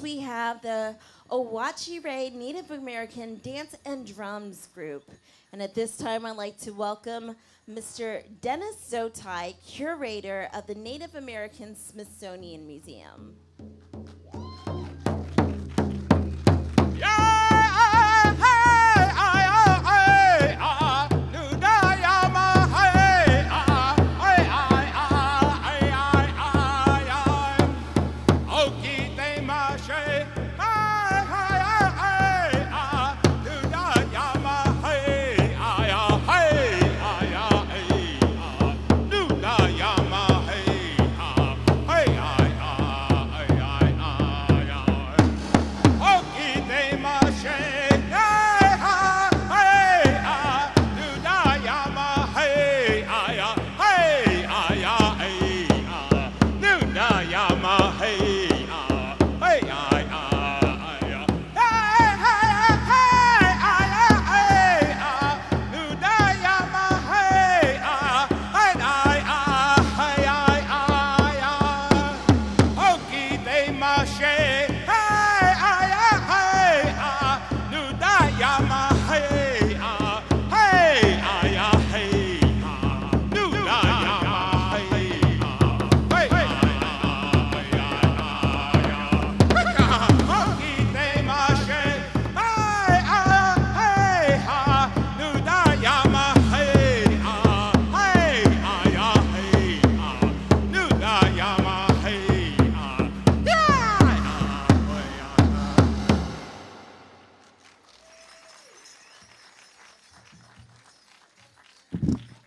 we have the Owachi Native American Dance and Drums Group. And at this time, I'd like to welcome Mr. Dennis Zotai, curator of the Native American Smithsonian Museum.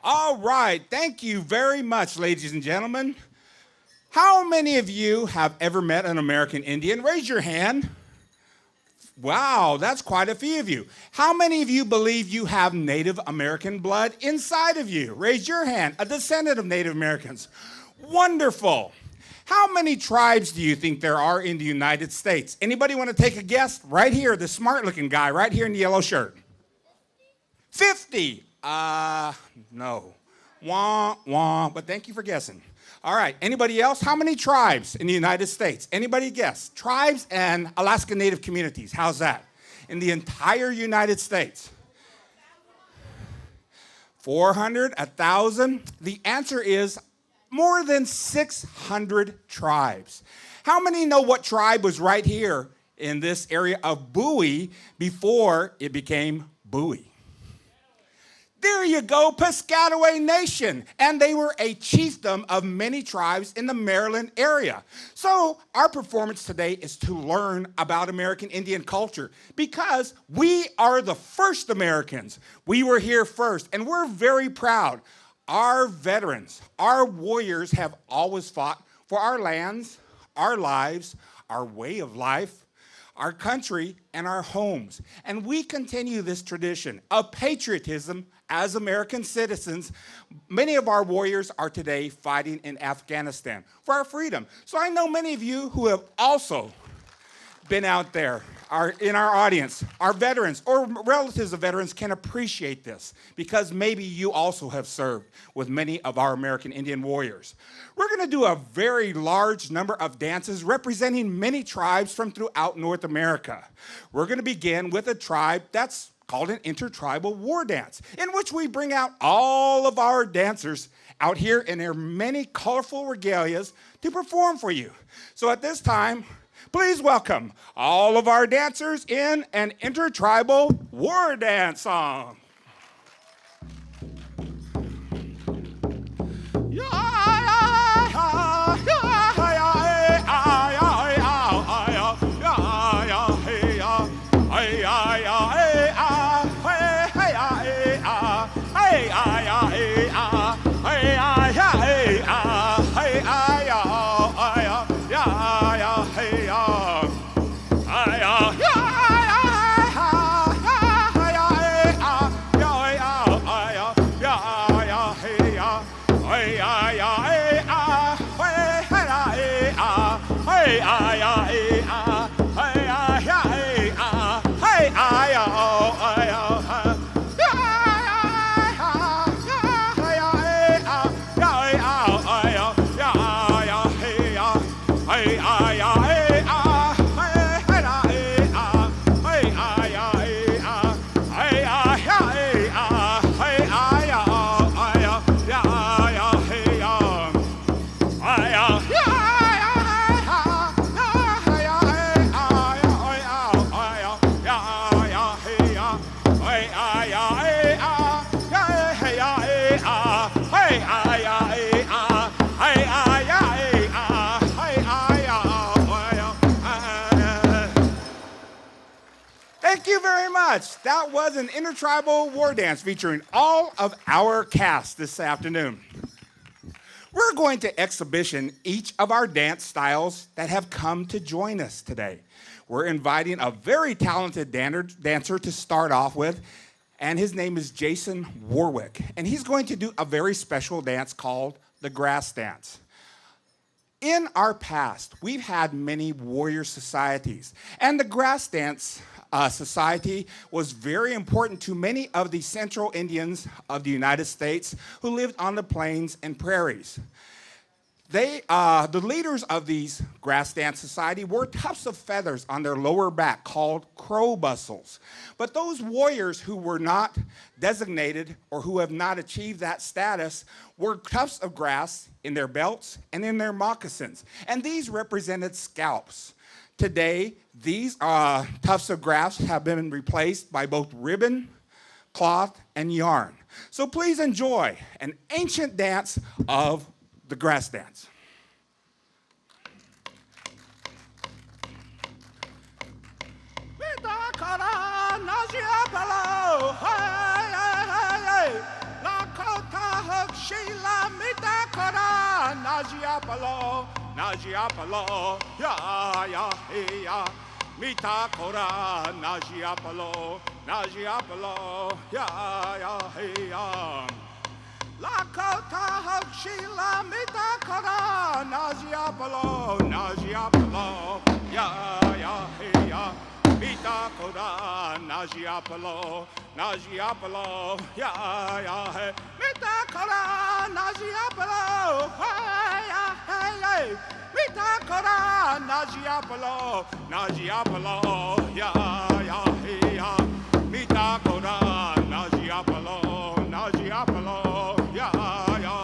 All right, thank you very much, ladies and gentlemen. How many of you have ever met an American Indian? Raise your hand. Wow, that's quite a few of you. How many of you believe you have Native American blood inside of you? Raise your hand, a descendant of Native Americans. Wonderful. How many tribes do you think there are in the United States? Anybody want to take a guess? Right here, the smart-looking guy right here in the yellow shirt. 50. No. Wah, wah, but thank you for guessing. All right, anybody else? How many tribes in the United States? Anybody guess? Tribes and Alaska Native communities, how's that? In the entire United States? 400, 1,000? The answer is more than 600 tribes. How many know what tribe was right here in this area of Bowie before it became Bowie? There you go, Piscataway Nation. And they were a chiefdom of many tribes in the Maryland area. So our performance today is to learn about American Indian culture because we are the first Americans. We were here first, and we're very proud. Our veterans, our warriors have always fought for our lands, our lives, our way of life, our country, and our homes. And we continue this tradition of patriotism as American citizens. Many of our warriors are today fighting in Afghanistan for our freedom. So I know many of you who have also been out there are in our audience. Our veterans or relatives of veterans can appreciate this because maybe you also have served with many of our American Indian warriors. We're going to do a very large number of dances representing many tribes from throughout North America. We're going to begin with a tribe that's called an intertribal war dance, in which we bring out all of our dancers out here in their many colorful regalias to perform for you. So at this time, please welcome all of our dancers in an intertribal war dance song. you very much. That was an intertribal war dance featuring all of our cast this afternoon. We're going to exhibition each of our dance styles that have come to join us today. We're inviting a very talented dancer to start off with, and his name is Jason Warwick. And he's going to do a very special dance called the grass dance. In our past, we've had many warrior societies, and the grass dance society was very important to many of the Central Indians of the United States who lived on the plains and prairies. The leaders of these grass dance society wore tufts of feathers on their lower back called crow bustles. But those warriors who were not designated or who have not achieved that status wore tufts of grass in their belts and in their moccasins. And these represented scalps. Today, these tufts of grass have been replaced by both ribbon, cloth, and yarn. So please enjoy an ancient dance of the grass dance. Lakota Hokshila Mitakara Najiapalo Najiapalo Ya Hey Ya Mitakora Najiapalo Najiapalo Ya Hey Mitakora Najiapalo Hey Mitakora Najiapalo Najiapalo Ya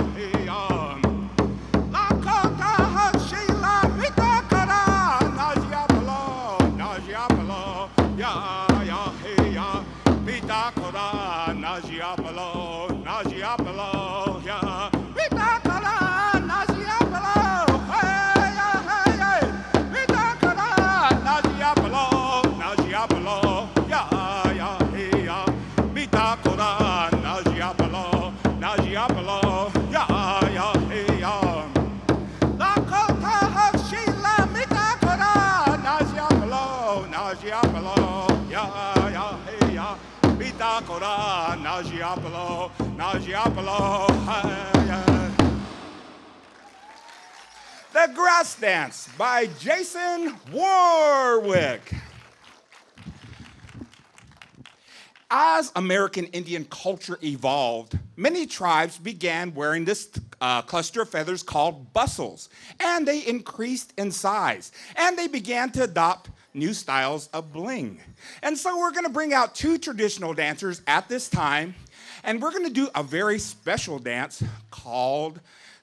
Hey Ya Mitakora Najiapalo Najiapalo The Grass Dance by Jason Warwick. As American Indian culture evolved, many tribes began wearing this cluster of feathers called bustles, and they increased in size, and they began to adopt new styles of bling. And so we're going to bring out two traditional dancers at this time, and we're going to do a very special dance called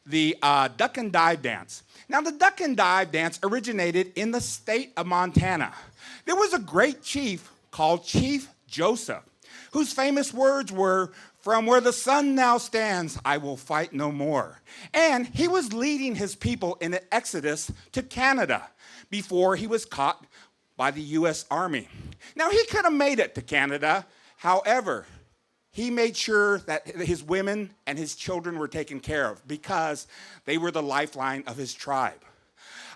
the duck and dive dance. Now, the duck and dive dance originated in the state of Montana. There was a great chief called Chief Joseph, whose famous words were, "From where the sun now stands, I will fight no more." And he was leading his people in an exodus to Canada before he was caught by the U.S. Army. Now, he could have made it to Canada. However, he made sure that his women and his children were taken care of because they were the lifeline of his tribe.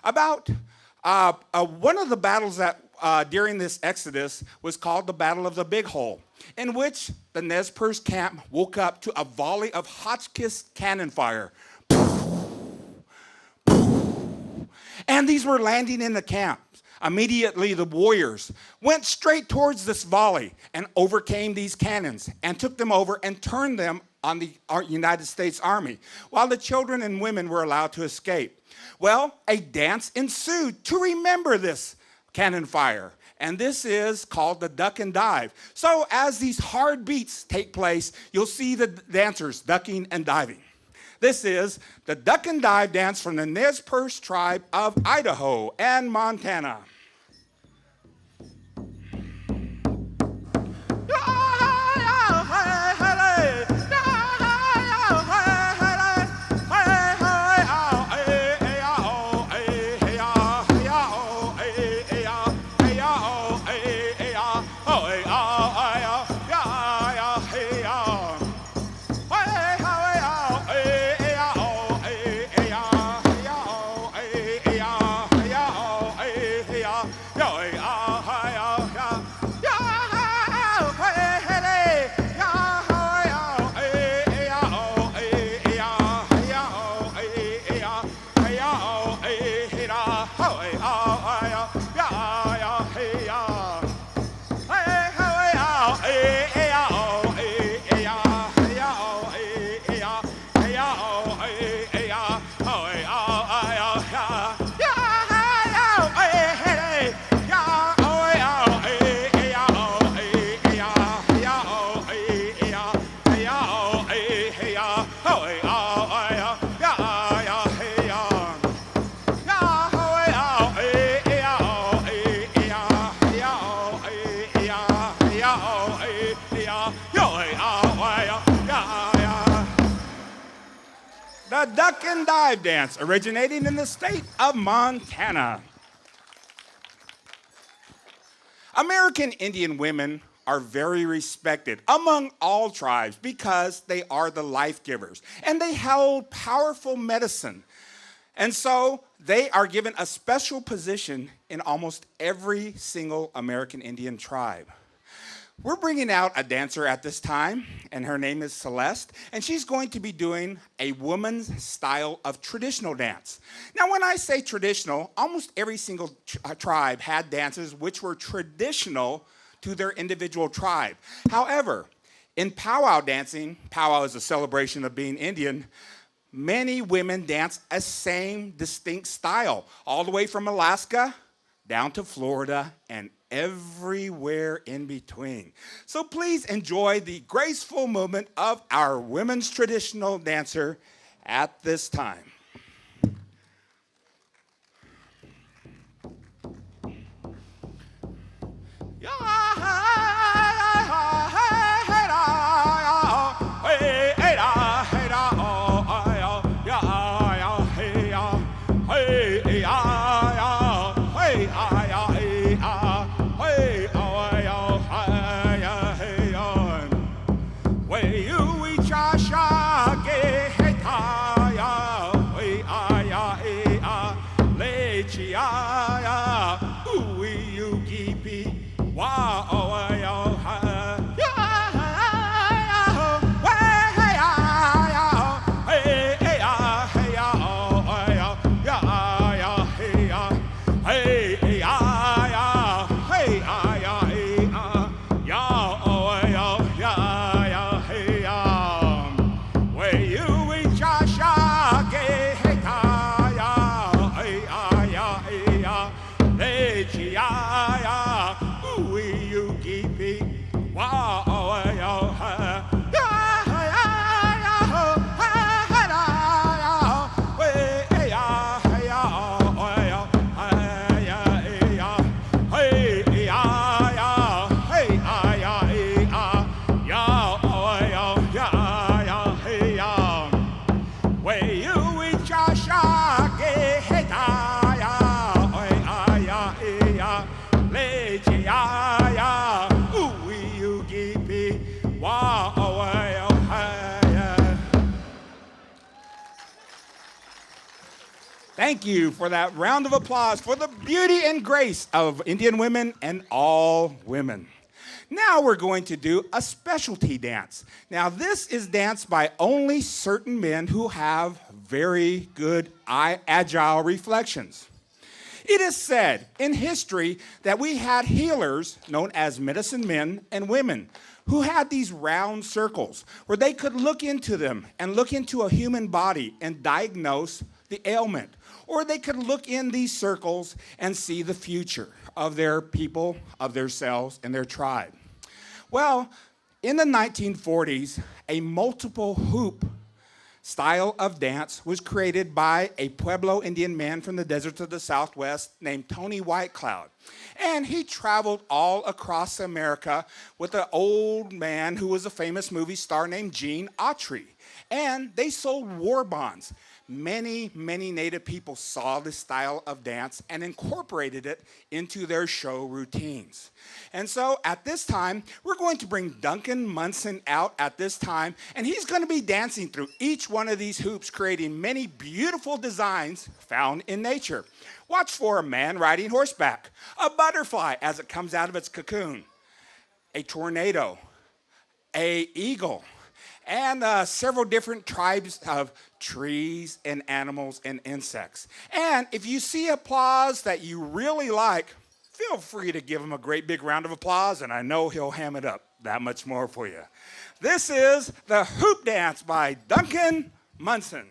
About one of the battles that during this exodus was called the Battle of the Big Hole, in which the Nez Perce camp woke up to a volley of Hotchkiss cannon fire. And these were landing in the camp. Immediately, the warriors went straight towards this volley and overcame these cannons and took them over and turned them on the United States Army, while the children and women were allowed to escape. Well, a dance ensued to remember this cannon fire, and this is called the duck and dive. So as these hard beats take place, you'll see the dancers ducking and diving. This is the duck and dive dance from the Nez Perce tribe of Idaho and Montana. The duck and dive dance, originating in the state of Montana. American Indian women are very respected among all tribes because they are the life givers and they hold powerful medicine. And so they are given a special position in almost every single American Indian tribe. We're bringing out a dancer at this time, and her name is Celeste, and she's going to be doing a woman's style of traditional dance. Now, when I say traditional, almost every single tribe had dances which were traditional to their individual tribe. However, in powwow dancing, powwow is a celebration of being Indian, many women dance a same distinct style, all the way from Alaska down to Florida and everywhere in between. So please enjoy the graceful movement of our women's traditional dancer at this time. Thank you for that round of applause for the beauty and grace of Indian women and all women. Now we're going to do a specialty dance. Now this is danced by only certain men who have very good agile reflections. It is said in history that we had healers known as medicine men and women who had these round circles where they could look into them and look into a human body and diagnose the ailment. Or they could look in these circles and see the future of their people, of their selves, and their tribe. Well, in the 1940s, a multiple hoop style of dance was created by a Pueblo Indian man from the deserts of the Southwest named Tony Whitecloud. And he traveled all across America with an old man who was a famous movie star named Gene Autry. And they sold war bonds, many, many Native people saw this style of dance and incorporated it into their show routines. And so at this time, we're going to bring Duncan Munson out at this time, and he's going to be dancing through each one of these hoops, creating many beautiful designs found in nature. Watch for a man riding horseback, a butterfly as it comes out of its cocoon, a tornado, an eagle, and several different tribes of trees and animals and insects. And if you see applause that you really like, feel free to give him a great big round of applause, and I know he'll ham it up that much more for you. This is the Hoop Dance by Duncan Munson.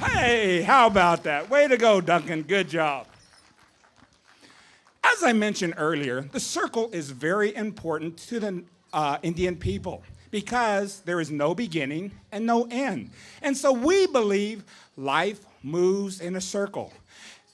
Hey, how about that? Way to go, Duncan. Good job. As I mentioned earlier, the circle is very important to the Indian people because there is no beginning and no end. And so we believe life moves in a circle.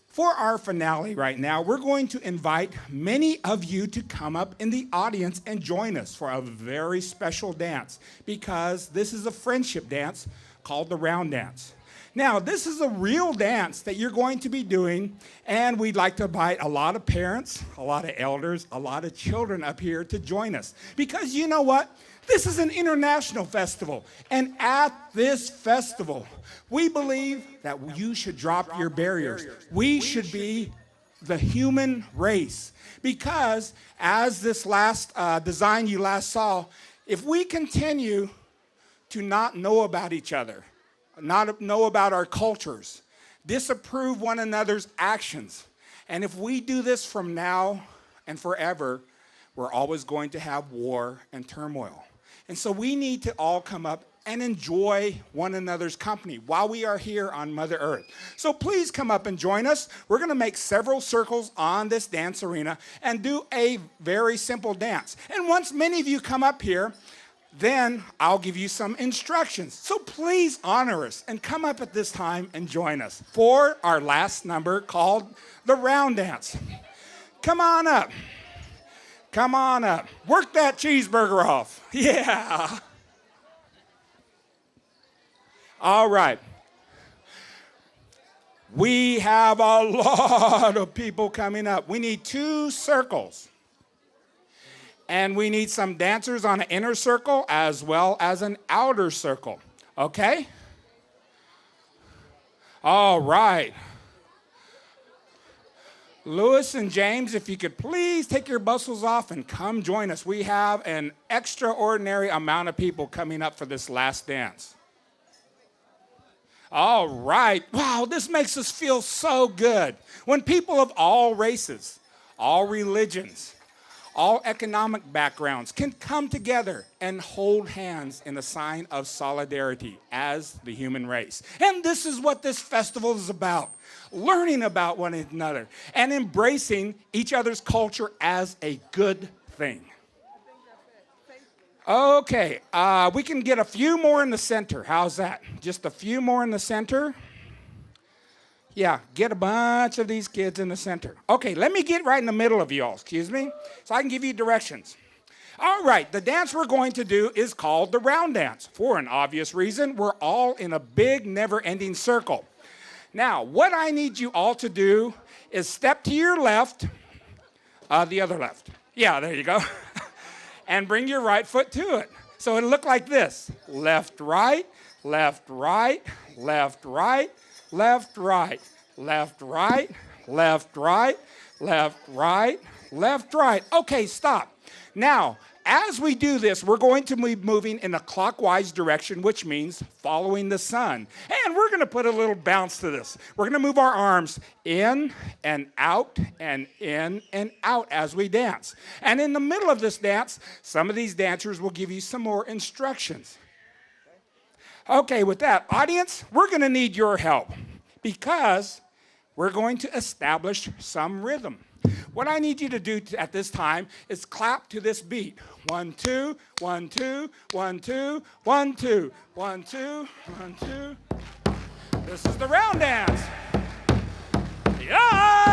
For our finale right now, we're going to invite many of you to come up in the audience and join us for a very special dance because this is a friendship dance called the Round Dance. Now, this is a real dance that you're going to be doing, and we'd like to invite a lot of parents, a lot of elders, a lot of children up here to join us. Because you know what? This is an international festival, and at this festival, we believe that you should drop your barriers. We should be the human race. Because as this last design you last saw, if we continue to not know about each other, not know about our cultures, disapprove one another's actions, and if we do this from now and forever, we're always going to have war and turmoil. And so we need to all come up and enjoy one another's company while we are here on Mother Earth. So please come up and join us. We're going to make several circles on this dance arena and do a very simple dance. And once many of you come up here, then I'll give you some instructions. So please honor us and come up at this time and join us for our last number called the round dance. Come on up. Come on up. Work that cheeseburger off. Yeah. All right. We have a lot of people coming up. We need 2 circles. And we need some dancers on an inner circle as well as an outer circle. Okay? All right. Louis and James, if you could please take your bustles off and come join us. We have an extraordinary amount of people coming up for this last dance. All right. Wow, this makes us feel so good. When people of all races, all religions, all economic backgrounds can come together and hold hands in a sign of solidarity as the human race. And this is what this festival is about. Learning about one another and embracing each other's culture as a good thing. Okay, we can get a few more in the center. How's that? Just a few more in the center? Yeah, get a bunch of these kids in the center. Okay, let me get right in the middle of you all, excuse me, so I can give you directions. All right, the dance we're going to do is called the round dance. For an obvious reason, we're all in a big, never-ending circle. Now, what I need you all to do is step to your left, the other left. Yeah, there you go. And bring your right foot to it. So it'll look like this. Left, right, left, right, left, right, left, right, left, right, left, right, left, right, left, right. Okay, stop. Now, as we do this, we're going to be moving in a clockwise direction, which means following the sun. And we're going to put a little bounce to this. We're going to move our arms in and out and in and out as we dance. And in the middle of this dance, some of these dancers will give you some more instructions. Okay, with that, audience, we're going to need your help because we're going to establish some rhythm. What I need you to do at this time is clap to this beat. 1, 2, 1, 2, 1, 2, 1, 2, 1, 2, 1, 2. This is the round dance. Yeah!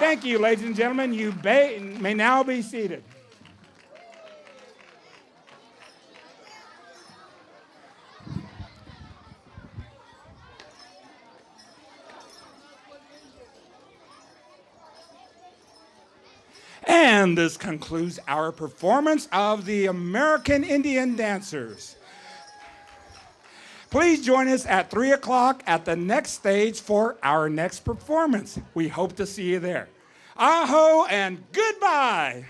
Thank you, ladies and gentlemen. You may now be seated. And this concludes our performance of the American Indian Dancers. Please join us at 3 o'clock at the next stage for our next performance. We hope to see you there. Aho and goodbye.